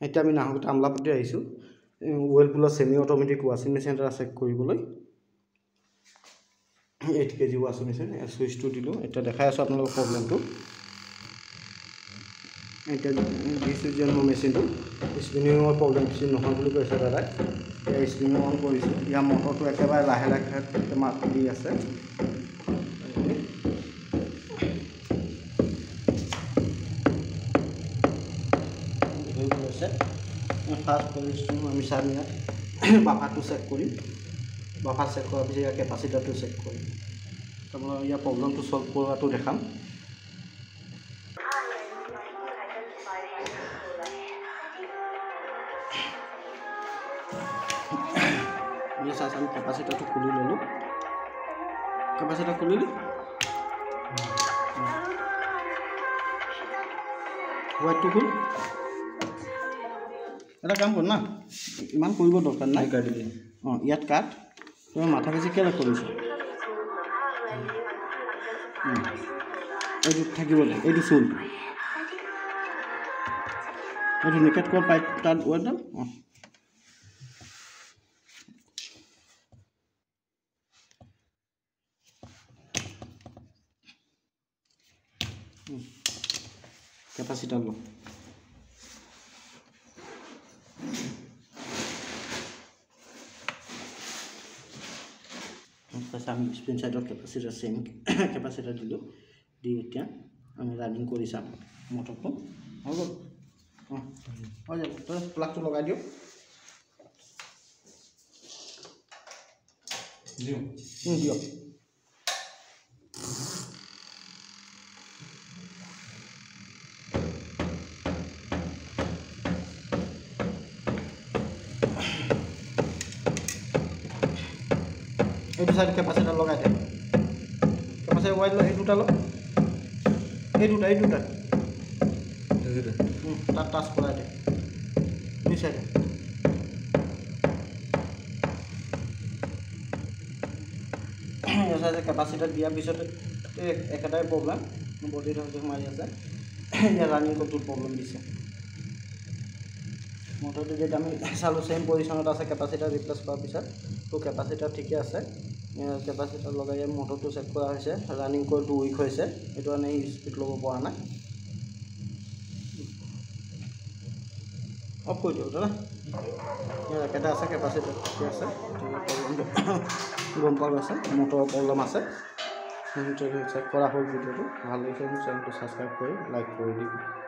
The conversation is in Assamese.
এতিয়া আমি নাহকতে আমলাপতি আহিছোঁ ৱেলপুলৰ ছেমি অট'মেটিক ৱাশ্বিং মেচিন এটা চেক কৰিবলৈ 8 kg ৱাশ্বিং মেচিন চুইচটো দিলোঁ এতিয়া দেখাই আছোঁ আপোনালোকৰ প্ৰব্লেমটো এতিয়া দিছোঁ যেন মই মেচিনটো স্পিনিঙৰ প্ৰব্লেম কিছু নহয় বুলি কৈছে দাদাই এতিয়া স্পিনিং অন কৰিছোঁ ইয়াৰ মটৰটো একেবাৰে লাহে লাহে মাত দি আছে ফাৰ্ষ্ট কৰিছোঁ আমি চাৰি মিনিট বাফাৰটো চেক কৰিম বাফাৰ চেক কৰাৰ পিছত ইয়াৰ কেপাচিটাৰটো চেক কৰিম তাৰমানে ইয়াৰ প্ৰব্লেমটো ছল্ভ কৰাটো দেখাম আমি কেপাচিটাৰটো খুলি ল'লোঁ কেপাচিটাৰ খুলিলোঁ হোৱাইটটো খুল এটা কাম কৰ না ইমান কৰিব দৰকাৰ নাই অঁ ইয়াত কাট তোমাৰ মাথা বেছি কেলৈ কৰিছোঁ এইটো থাকিব দে এইটো চুল এইটো নিকেট কৰ পাইপ তাত ৱেটডাল অঁ কেপাচিটাৰ ল আমি স্পিন সাইডৰ কেপাচিটাৰ সেম কেপাচিটাৰ দিলোঁ দি এতিয়া আমি ৰানিং কৰি চাম মটৰটো হ'ব অঁ হৈ যাব তই প্লাগটো লগাই দিওঁ দিয়ক এইটো সাইড কেপাচিটাৰ লগাই দে কেপাচিটাৰ ওয়াইড ল এই দুটা ল এই দুটা তাত টাচ কৰাই দে দুই সাইডে কেপাচিটাৰ দিয়াৰ পিছত একেটাই প্ৰব্লেম বডিত হয়তো সোমাই আছে ইয়াৰ ৰানিং কণ্ট্ৰল প্ৰব্লেম দিছে মটৰটো যেতিয়া আমি চালোঁ চেম পজিশ্যনত আছে কেপাচিটাৰ ৰিপ্লেচ কৰাৰ পিছত তো কেপাচিটাৰ ঠিকে আছে কেপাচিটাৰ লগাই মটৰটো চেক কৰা হৈছে ৰানিং কইলটো উইক হৈছে এইটো কাৰণে স্পীড ল'ব পৰা নাই অফ কৰি দিওঁ দাদা ইয়াৰ একেটা আছে কেপাচিটাৰ ঠিকে আছে গম পোৱা গৈছে মটৰৰ প্ৰব্লেম আছে চেক কৰা হ'ল ভিডিঅ'টো ভাল লাগিছে মোৰ চেনেলটো ছাবস্ক্ৰাইব কৰি লাইক কৰি দিব